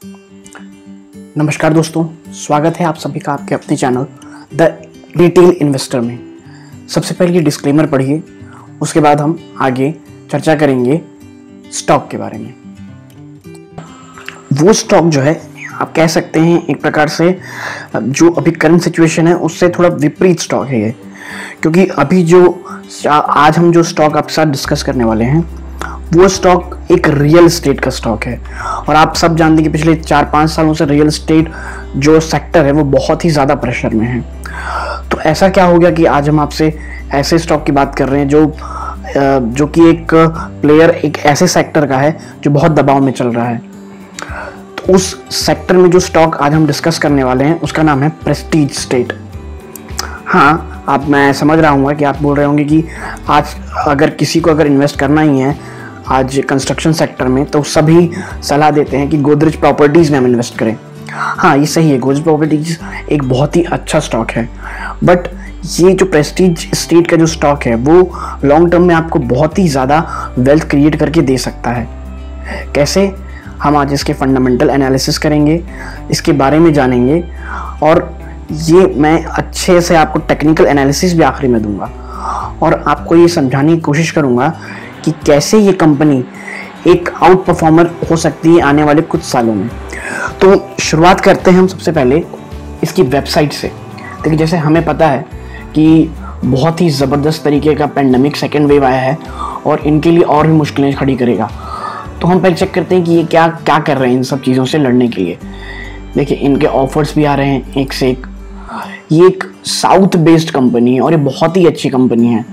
नमस्कार दोस्तों, स्वागत है आप सभी का आपके अपने चैनल द रिटेल इन्वेस्टर में। सबसे पहले डिस्क्लेमर पढ़िए, उसके बाद हम आगे चर्चा करेंगे स्टॉक के बारे में। वो स्टॉक जो है आप कह सकते हैं एक प्रकार से जो अभी करंट सिचुएशन है उससे थोड़ा विपरीत स्टॉक है ये, क्योंकि अभी जो आज हम जो स्टॉक आपके साथ डिस्कस करने वाले हैं वो स्टॉक एक रियल एस्टेट का स्टॉक है। और आप सब जानते हैं कि पिछले 4-5 सालों से रियल एस्टेट जो सेक्टर है वो बहुत ही ज़्यादा प्रेशर में है। तो ऐसा क्या हो गया कि आज हम आपसे ऐसे स्टॉक की बात कर रहे हैं जो कि एक प्लेयर एक ऐसे सेक्टर का है जो बहुत दबाव में चल रहा है। तो उस सेक्टर में जो स्टॉक आज हम डिस्कस करने वाले हैं उसका नाम है प्रेस्टीज एस्टेट। हाँ, मैं समझ रहा हूँ कि आप बोल रहे होंगे कि आज अगर किसी को इन्वेस्ट करना ही है आज कंस्ट्रक्शन सेक्टर में तो सभी सलाह देते हैं कि गोदरेज प्रॉपर्टीज़ में हम इन्वेस्ट करें। हाँ, ये सही है, गोदरेज प्रॉपर्टीज़ एक बहुत ही अच्छा स्टॉक है, बट ये जो प्रेस्टीज एस्टेट का जो स्टॉक है वो लॉन्ग टर्म में आपको बहुत ही ज़्यादा वेल्थ क्रिएट करके दे सकता है। कैसे? हम आज इसके फंडामेंटल एनालिसिस करेंगे, इसके बारे में जानेंगे, और ये मैं अच्छे से आपको टेक्निकल एनालिसिस भी आखिरी में दूंगा और आपको ये समझाने की कोशिश करूंगा कि कैसे ये कंपनी एक आउट परफॉर्मर हो सकती है आने वाले कुछ सालों में। तो शुरुआत करते हैं हम सबसे पहले इसकी वेबसाइट से। देखिए, जैसे हमें पता है कि बहुत ही ज़बरदस्त तरीके का पेंडेमिक सेकेंड वेव आया है और इनके लिए और भी मुश्किलें खड़ी करेगा। तो हम पहले चेक करते हैं कि ये क्या क्या कर रहे हैं इन सब चीज़ों से लड़ने के लिए। देखिए, इनके ऑफर्स भी आ रहे हैं एक से एक। ये एक साउथ बेस्ड कंपनी है और ये बहुत ही अच्छी कंपनी है।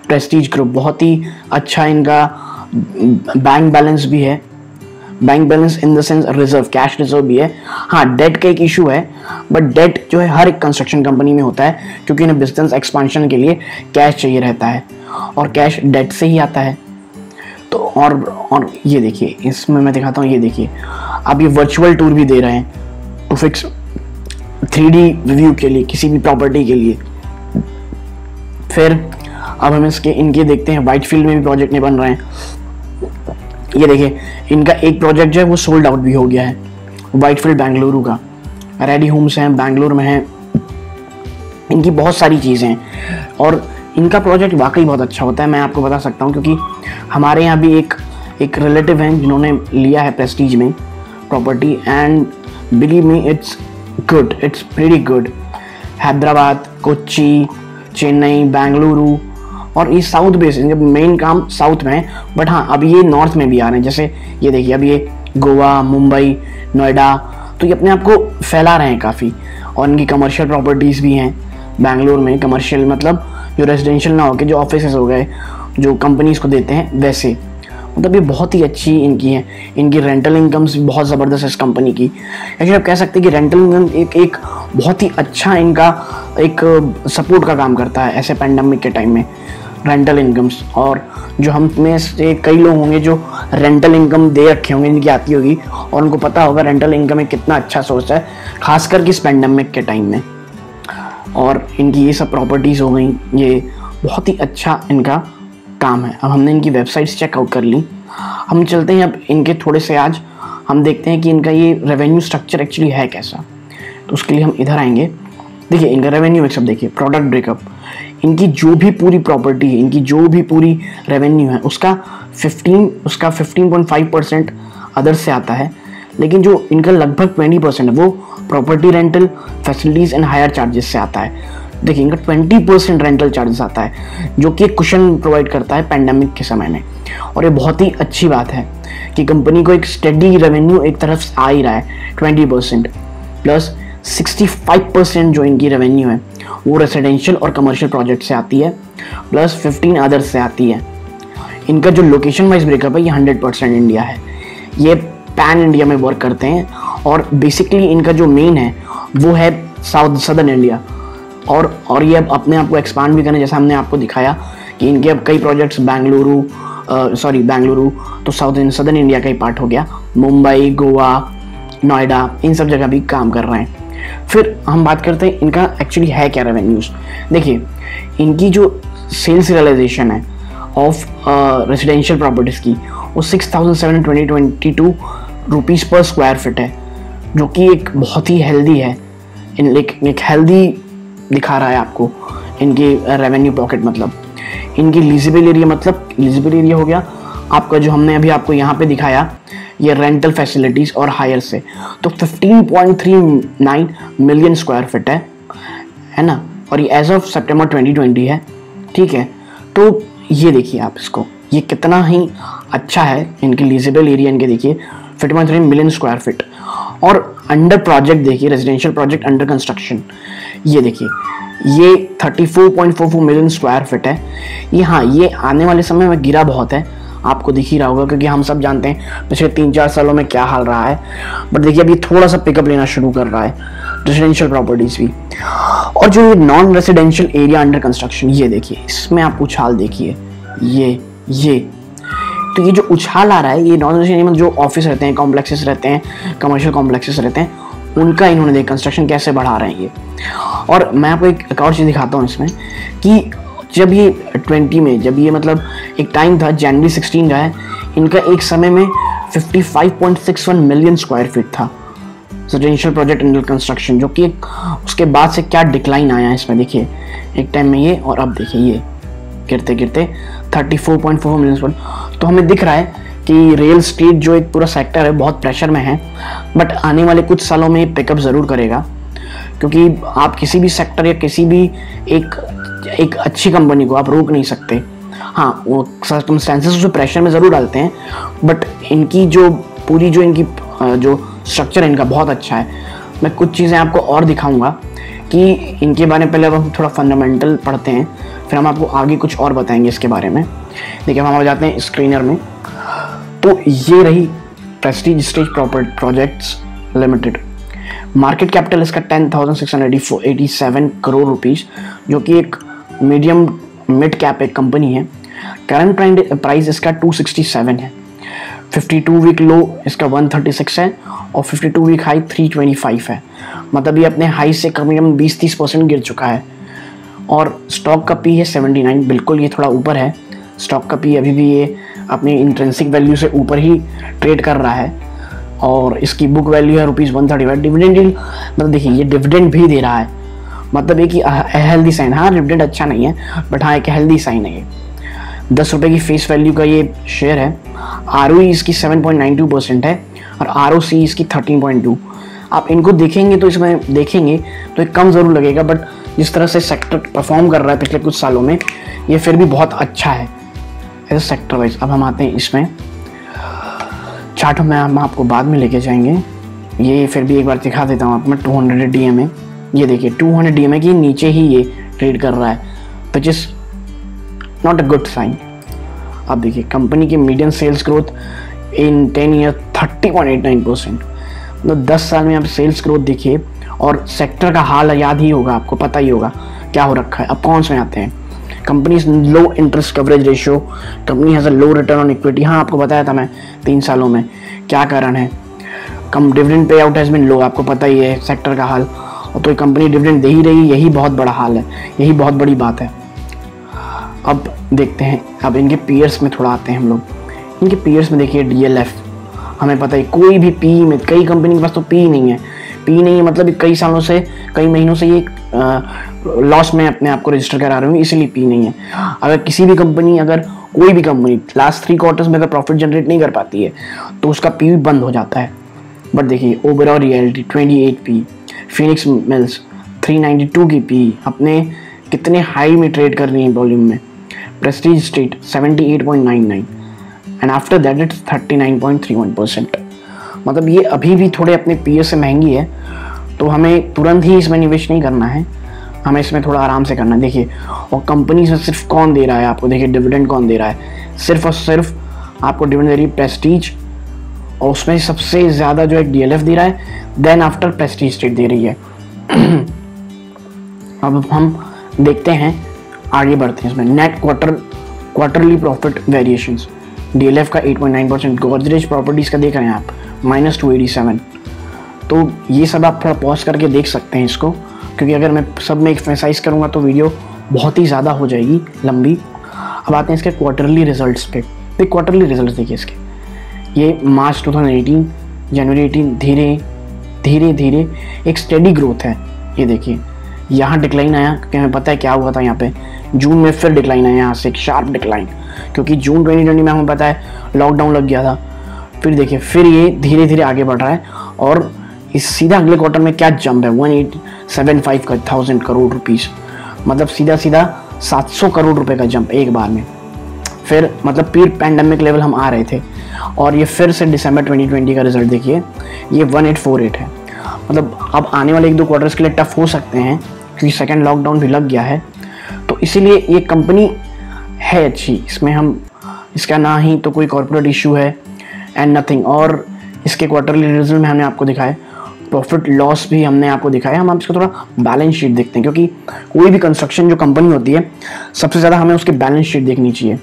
प्रेस्टीज ग्रुप बहुत ही अच्छा, इनका बैंक बैलेंस भी है, bank balance in the sense reserve, cash reserve भी है। हाँ, डेट का एक इशू है, बट डेट जो है हर एक कंस्ट्रक्शन कंपनी में होता है क्योंकि इन्हें बिजनेस एक्सपांशन के लिए कैश चाहिए रहता है और कैश डेट से ही आता है। तो और ये देखिए, इसमें मैं दिखाता हूँ, ये देखिए अब ये वर्चुअल टूर भी दे रहे हैं टू फिक्स 3D रिव्यू के लिए किसी भी प्रॉपर्टी के लिए। फिर अब हम इनके देखते हैं वाइटफील्ड में भी प्रोजेक्ट नहीं बन रहे हैं। ये देखिए, इनका एक प्रोजेक्ट जो है वो सोल्ड आउट भी हो गया है, वाइटफील्ड बेंगलुरु का। रेडी होम्स हैं, बेंगलुरु में है, इनकी बहुत सारी चीज़ें हैं और इनका प्रोजेक्ट वाकई बहुत अच्छा होता है। मैं आपको बता सकता हूँ क्योंकि हमारे यहाँ भी एक रिलेटिव हैं जिन्होंने लिया है प्रेस्टीज में property, and believe me it's good, it's pretty good. Hyderabad, Kochi, Chennai, Bengaluru और ये साउथ बेस, इनका मेन काम साउथ में है, बट हाँ अब ये नॉर्थ में भी आ रहे हैं। जैसे ये देखिए, अब ये गोवा, मुंबई, नोएडा, तो ये अपने आप को फैला रहे हैं काफ़ी। और इनकी कमर्शियल प्रॉपर्टीज़ भी हैं बेंगलुरु में। कमर्शियल मतलब जो रेजिडेंशियल ना होकर जो ऑफिसेज हो गए जो कंपनीज़ को देते हैं वैसे, मतलब ये बहुत ही अच्छी इनकी है। इनकी रेंटल इनकम्स भी बहुत ज़बरदस्त है इस कंपनी की। एक्चुअली आप कह सकते हैं कि रेंटल इनकम एक बहुत ही अच्छा इनका एक सपोर्ट का काम करता है ऐसे पैंडेमिक के टाइम में, रेंटल इनकम्स। और जो हम में से कई लोग होंगे जो रेंटल इनकम दे रखे होंगे, इनकी आती होगी और उनको पता होगा रेंटल इनकम एक कितना अच्छा सोर्स है, खासकर कि इस पैंडेमिक के टाइम में। और इनकी ये सब प्रॉपर्टीज़ हो गई, ये बहुत ही अच्छा इनका काम है। अब हमने इनकी वेबसाइट्स चेकआउट कर ली, हम चलते हैं अब इनके थोड़े से आज हम देखते हैं कि इनका ये रेवेन्यू स्ट्रक्चर एक्चुअली है कैसा। तो उसके लिए हम इधर आएंगे। देखिए, इनका रेवेन्यू एक सब देखिए, प्रोडक्ट ब्रेकअप, इनकी जो भी पूरी प्रॉपर्टी है, इनकी जो भी पूरी रेवेन्यू है उसका 15.5% अदर्स से आता है, लेकिन जो इनका लगभग 20% है वो property rental, facilities and higher charges से आता है। देखिए, इनका 20% रेंटल चार्जेस आता है जो कि कुशन प्रोवाइड करता है पैंडेमिक के समय में। और ये बहुत ही अच्छी बात है कि कंपनी को एक स्टेडी रेवेन्यू एक तरफ आ ही रहा है। 20% प्लस 65% जो इनकी रेवेन्यू है वो रेसिडेंशियल और कमर्शियल प्रोजेक्ट से आती है, प्लस 15 अदर्स से आती है। इनका जो लोकेशन वाइज ब्रेकअप है ये 100% इंडिया है। ये पैन इंडिया में वर्क करते हैं और बेसिकली इनका जो मेन है वो है सदर्न इंडिया। और ये अब अपने आप को एक्सपांड भी करें, जैसा हमने आपको दिखाया कि इनके अब कई प्रोजेक्ट्स बेंगलुरु तो सदर्न इंडिया का ही पार्ट हो गया, मुंबई, गोवा, नोएडा, इन सब जगह भी काम कर रहे हैं। फिर हम बात करते हैं इनका एक्चुअली है क्या रेवेन्यूज़। देखिए, इनकी जो सेल्स रियलाइजेशन है ऑफ रेजिडेंशियल प्रॉपर्टीज़ की वो 6,722 रुपीज़ पर स्क्वायर फिट है। जो कि एक बहुत ही हेल्दी है, एक हेल्दी दिखा रहा है आपको इनके रेवेन्यू पॉकेट। मतलब इनकी लीजेबल एरिया, मतलब लीजेबल एरिया हो गया आपका जो हमने अभी आपको यहाँ पे दिखाया, ये रेंटल फैसिलिटीज़ और हायर से, तो 15.39 मिलियन स्क्वायर फिट है ना, और ये एज ऑफ सितंबर 2020 है, ठीक है। तो ये देखिए आप इसको, ये कितना ही अच्छा है, इनकी लीजेबल एरिया इनके देखिए 15.3 मिलियन स्क्वायर फिट, और अंडर प्रोजेक्ट देखिए, रेजिडेंशियल प्रोजेक्ट अंडर कंस्ट्रक्शन, ये देखिए ये 34.44 मिलियन स्क्वायर फिट है। ये हाँ, ये आने वाले समय में गिरा बहुत है, आपको दिख ही रहा होगा, क्योंकि हम सब जानते हैं पिछले 3-4 सालों में क्या हाल रहा है। बट देखिए अभी थोड़ा सा पिकअप लेना शुरू कर रहा है रेजिडेंशियल प्रॉपर्टीज भी। और जो ये non residential area under construction, ये देखिए इसमें आप उछाल देखिए, ये तो ये जो उछाल आ रहा है, ये नॉन रेजिडेंशियल एरिया में जो ऑफिस रहते हैं, कॉम्प्लेक्सेस रहते हैं, कमर्शियल कॉम्प्लेक्सेस रहते हैं, उनका इन्होंने देख कंस्ट्रक्शन कैसे बढ़ा रहे हैं ये। और मैं आपको एक और चीज़ दिखाता हूँ इसमें कि जब ये 20 में, जब ये मतलब एक टाइम था जनवरी 16 का है, इनका एक समय में 55.61 मिलियन स्क्वायर फीट था रेजिडेंशियल प्रोजेक्ट अंडर कंस्ट्रक्शन, जो कि उसके बाद से क्या डिक्लाइन आया है इसमें देखिए, एक टाइम में ये, और अब देखिए ये गिरते गिरते 34.4 मिलियन स्क्वायर। तो हमें दिख रहा है कि रियल स्टेट जो एक पूरा सेक्टर है बहुत प्रेशर में है, बट आने वाले कुछ सालों में पिकअप ज़रूर करेगा, क्योंकि आप किसी भी सेक्टर या किसी भी एक अच्छी कंपनी को आप रोक नहीं सकते। हाँ, वो सर्कमस्टेंसेस उसे प्रेशर में ज़रूर डालते हैं, बट इनकी जो पूरी जो इनकी जो स्ट्रक्चर है इनका बहुत अच्छा है। मैं कुछ चीज़ें आपको और दिखाऊंगा कि इनके बारे में, पहले अब हम थोड़ा फंडामेंटल पढ़ते हैं, फिर हम आपको आगे कुछ और बताएंगे इसके बारे में। देखिए हम आ जाते हैं स्क्रीनर में, तो ये रही Prestige stage property projects limited. Market capital इसका 10,687 करोड़ रुपीज़, जो कि एक मीडियम मिड कैप एक कंपनी है। करंट प्राइस इसका 267 है, 52 वीक लो इसका 136 है, और 52 वीक हाई 325 है। मतलब ये अपने हाई से कम 20-30% गिर चुका है। और स्टॉक का पी है 79, बिल्कुल ये थोड़ा ऊपर है स्टॉक का पी, अभी भी ये अपनी इंट्रिंसिक वैल्यू से ऊपर ही ट्रेड कर रहा है। और इसकी बुक वैल्यू है ₹135। डिविडेंड डील, मतलब देखिए ये डिविडेंड भी दे रहा है, मतलब एक हेल्दी साइन। हाँ, डिविडेंड अच्छा नहीं है, बट हाँ एक हेल्दी साइन है ये। 10 रुपये की फेस वैल्यू का ये शेयर है। ROE इसकी 7.92% है, और ROC इसकी 13.2। आप इनको देखेंगे तो इसमें देखेंगे तो एक कम ज़रूर लगेगा, बट जिस तरह से सेक्टर परफॉर्म कर रहा है पिछले कुछ सालों में, ये फिर भी बहुत अच्छा है एज सेक्टर वाइज। अब हम आते हैं इसमें चार्ट में, हम आपको बाद में लेके जाएंगे। ये फिर भी एक बार दिखा देता हूँ आपको मैं। 200 DMA, ये देखिए 200 DMA की नीचे ही ये ट्रेड कर रहा है, which is not a good sign. अब देखिए कंपनी की median sales growth in 10 year 30.89%, मतलब 10 साल में आप सेल्स ग्रोथ देखिए। और सेक्टर का हाल याद ही होगा, आपको पता ही होगा क्या हो रखा है। अब कौन से आते हैं, company low interest coverage ratio, company has a low return on equity. हाँ, आपको बताया था मैं 3 सालों में क्या कारण है। कम dividend pay out has been लो, आपको पता ही है सेक्टर का हाल, और तो कंपनी डिविडेंड दे ही रही, यही बहुत बड़ा हाल है, यही बहुत बड़ी बात है। अब देखते हैं, अब इनके पीयर्स में थोड़ा आते हैं हम लोग। इनके पीयर्स में देखिए DLF, हमें पता है कोई भी पी में, कई कंपनी के पास तो पी नहीं है, मतलब कई सालों से, कई महीनों से ये लॉस में अपने आप को रजिस्टर करा रहे हूँ, इसीलिए पी नहीं है। अगर किसी भी कंपनी, अगर कोई भी कंपनी लास्ट 3 क्वार्टर्स में अगर प्रॉफिट जनरेट नहीं कर पाती है तो उसका पी बंद हो जाता है। बट देखिए Oberoi realty 28 P, Phoenix mills 392 की पी, अपने कितने हाई में ट्रेड कर रही है वॉल्यूम में। Prestige state 78.99, and after that it's 39.31%। मतलब ये अभी भी थोड़े अपने पीएस से महंगी है, तो हमें तुरंत ही इसमें निवेश नहीं करना है, हमें इसमें थोड़ा आराम से करना है। देखिए, और कंपनी से सिर्फ कौन दे रहा है आपको, देखिए डिविडेंड कौन दे रहा है, सिर्फ और सिर्फ आपको डिविडेंड दे रही है प्रेस्टीज, और उसमें सबसे ज़्यादा जो एक DLF दे रहा है, देन आफ्टर प्रेस्टीज स्टेट दे रही है। अब हम देखते हैं, आगे बढ़ते हैं इसमें। Net quarterly profit variations, DLF का 8.9%, गोदरेज प्रॉपर्टीज़ का देख रहे हैं आप -287। तो ये सब आप थोड़ा पॉज करके देख सकते हैं इसको, क्योंकि अगर मैं सब में एक्सरसाइज करूँगा तो वीडियो बहुत ही ज़्यादा हो जाएगी लंबी। अब आते हैं इसके क्वार्टरली रिजल्ट्स पे। तो क्वार्टरली रिजल्ट्स देखिए इसके, ये मार्च 2018, जनवरी 18 धीरे धीरे धीरे एक स्टेडी ग्रोथ है। ये देखिए यहाँ डिक्लाइन आया, क्योंकि हमें पता है क्या हुआ था यहाँ पे, जून में फिर डिक्लाइन आया, यहाँ से एक शार्प डिक्लाइन, क्योंकि जून 2020 में हमें पता है लॉकडाउन लग गया था। फिर देखिए फिर ये धीरे धीरे आगे बढ़ रहा है, और इस सीधा अगले क्वार्टर में क्या जंप है, 1875,000 करोड़ रुपीज़, मतलब सीधा 700 करोड़ रुपए का जंप एक बार में। फिर मतलब प्री पैंडेमिक लेवल हम आ रहे थे, और ये फिर से दिसंबर 2020 का रिजल्ट देखिए, ये 1848 है। मतलब अब आने वाले 1-2 क्वार्टर्स के लिए टफ हो सकते हैं, क्योंकि सेकंड लॉकडाउन भी लग गया है। तो इसीलिए ये कंपनी है अच्छी, इसमें हम इसका ना ही तो कोई कॉर्पोरेट इशू है एंड नथिंग। और इसके क्वार्टरली रिजल्ट में हमने आपको दिखाया, प्रॉफिट लॉस भी हमने आपको दिखाया। हम इसको थोड़ा बैलेंस शीट देखते हैं, क्योंकि कोई भी कंस्ट्रक्शन जो कंपनी होती है सबसे ज़्यादा हमें उसकी बैलेंस शीट देखनी चाहिए,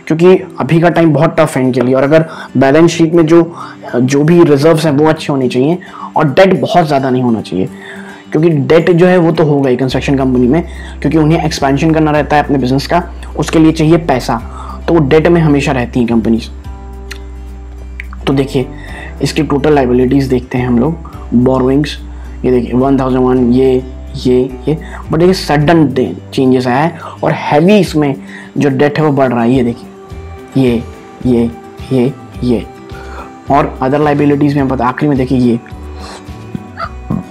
क्योंकि अभी का टाइम बहुत टफ है इनके लिए। और अगर बैलेंस शीट में जो भी रिजर्व्स हैं वो अच्छे होने चाहिए, और डेट बहुत ज़्यादा नहीं होना चाहिए, क्योंकि डेट जो है वो तो होगा ही कंस्ट्रक्शन कंपनी में, क्योंकि उन्हें एक्सपेंशन करना रहता है अपने बिजनेस का, उसके लिए चाहिए पैसा, तो वो डेट में हमेशा रहती हैं कंपनीज। तो देखिए इसकी टोटल लाइबिलिटीज़ देखते हैं हम लोग, बोरोइंग्स, ये देखिए 1001, ये बट ये सडन चेंजेस आया है, और हैवी इसमें जो डेट है वो बढ़ रहा है। ये देखिए ये और अदर लाइबिलिटीज़ में पता आखिरी में देखिए, ये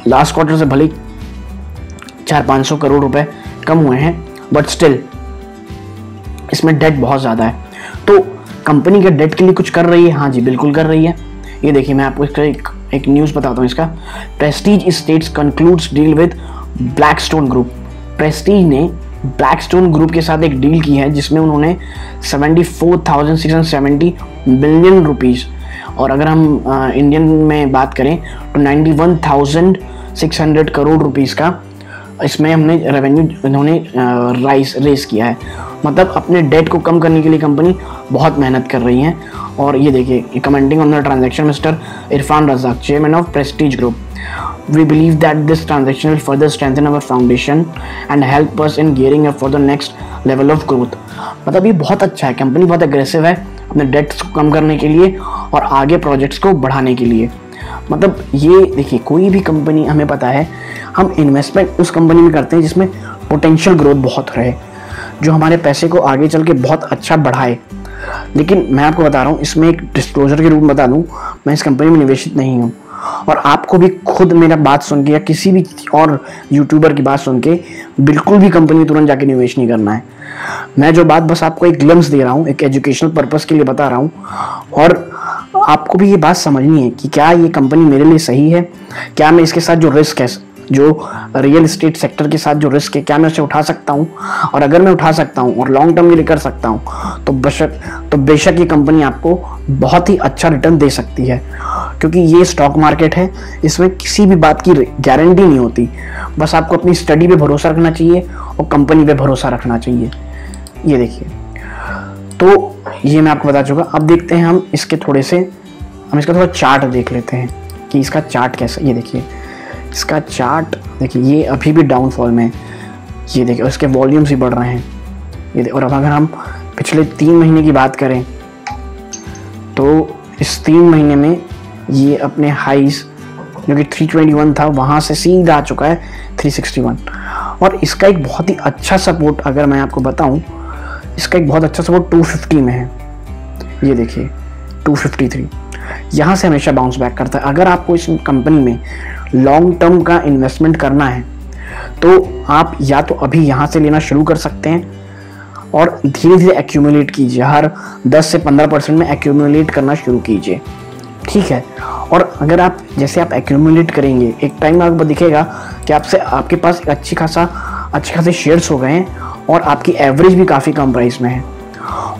लास्ट क्वार्टर से भले 400-500 करोड़ रुपए कम हुए हैं, बट स्टिल इसमें डेट बहुत ज़्यादा है। तो कंपनी के डेट के लिए कुछ कर रही है? हाँ जी बिल्कुल कर रही है। ये देखिए मैं आपको इसका एक न्यूज़ बताता हूँ इसका। Prestige estates concludes deal with Blackstone group. Prestige ने ब्लैकस्टोन ग्रुप के साथ एक डील की है, जिसमें उन्होंने 74,670 बिलियन रुपीज़, और अगर हम इंडियन में बात करें तो 91,600 करोड़ रुपीज़ का इसमें हमने रेवेन्यू इन्होंने रेस किया है। मतलब अपने डेट को कम करने के लिए कंपनी बहुत मेहनत कर रही है। और ये देखिए commenting on the transaction mister Irfan Razak, chairman of Prestige Group, we believe that this transaction will further strengthen our foundation and help us in gearing up for the next level of growth। मतलब ये बहुत अच्छा है, company बहुत aggressive है अपने dates को कम करने के लिए और आगे प्रोजेक्ट्स को बढ़ाने के लिए। मतलब ये देखिए कोई भी कंपनी, हमें पता है हम इन्वेस्टमेंट उस कंपनी में करते हैं जिसमें पोटेंशियल ग्रोथ बहुत रहे, जो हमारे पैसे को आगे चल के बहुत अच्छा बढ़ाए। लेकिन मैं आपको बता रहा हूँ, इसमें एक डिस्क्लोजर के रूप में बता दूँ, मैं इस कंपनी में निवेशित नहीं हूँ, और आपको भी खुद मेरा बात सुन के या किसी भी और यूट्यूबर की बात सुन के बिल्कुल भी कंपनी तुरंत जाके निवेश नहीं करना है। मैं जो बात बस आपको एक ग्लिम्स दे रहा हूँ, एक एजुकेशनल पर्पस के लिए बता रहा हूँ, और आपको भी ये बात समझनी है कि क्या ये कंपनी मेरे लिए सही है, क्या मैं इसके साथ जो रिस्क है, जो रियल एस्टेट सेक्टर के साथ जो रिस्क है, क्या मैं उसे उठा सकता हूँ, और अगर मैं उठा सकता हूँ और लॉन्ग टर्म के लिए कर सकता हूँ तो बेशक ये कंपनी आपको बहुत ही अच्छा रिटर्न दे सकती है। क्योंकि ये स्टॉक मार्केट है, इसमें किसी भी बात की गारंटी नहीं होती, बस आपको अपनी स्टडी पे भरोसा रखना चाहिए और कंपनी पे भरोसा रखना चाहिए। ये देखिए, तो ये मैं आपको बता चुका। अब देखते हैं हम इसका थोड़ा चार्ट देख लेते हैं कि इसका चार्ट कैसा। ये देखिए इसका चार्ट देखिए, ये अभी भी डाउनफॉल में है। ये देखिए, और इसके वॉल्यूम्स भी बढ़ रहे हैं। ये देखिए, और अब अगर हम पिछले 3 महीने की बात करें तो इस 3 महीने में ये अपने हाइस जो कि 321 था, वहाँ से सीधा आ चुका है 361। और इसका एक बहुत ही अच्छा सपोर्ट, अगर मैं आपको बताऊं, इसका एक बहुत अच्छा सपोर्ट 250 में है। ये देखिए 253, यहाँ से हमेशा बाउंस बैक करता है। अगर आपको इस कंपनी में लॉन्ग टर्म का इन्वेस्टमेंट करना है तो आप या तो अभी यहाँ से लेना शुरू कर सकते हैं और धीरे धीरे एक्यूमुलेट कीजिए, हर 10 से 15% में एक्यूमुलेट करना शुरू कीजिए, ठीक है। और अगर आप जैसे आप एक्यूमुलेट करेंगे, एक टाइम में आपको दिखेगा कि आपके पास एक अच्छे खासे शेयर्स हो गए हैं और आपकी एवरेज भी काफ़ी कम प्राइस में है।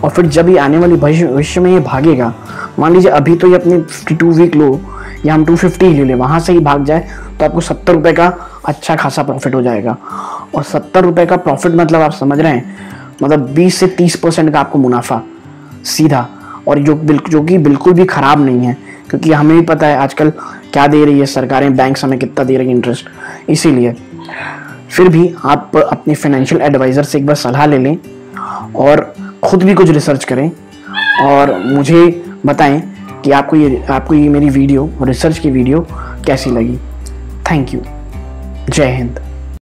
और फिर जब ये आने वाली भविष्य में ये भागेगा, मान लीजिए अभी तो ये अपने 52 वीक लो या हम 250 ही ले लें, वहाँ से ही भाग जाए तो आपको 70 रुपये का अच्छा खासा प्रॉफिट हो जाएगा। और 70 रुपये का प्रॉफिट मतलब आप समझ रहे हैं, मतलब 20 से 30% का आपको मुनाफा सीधा, और जो कि बिल्कुल भी ख़राब नहीं है, क्योंकि हमें भी पता है आजकल क्या दे रही है सरकारें, बैंक्स हमें कितना दे रही है इंटरेस्ट। इसीलिए फिर भी आप अपनी फाइनेंशियल एडवाइज़र से एक बार सलाह ले लें और ख़ुद भी कुछ रिसर्च करें और मुझे बताएं कि आपको ये मेरी वीडियो, रिसर्च की वीडियो कैसी लगी। Thank you. जय हिंद।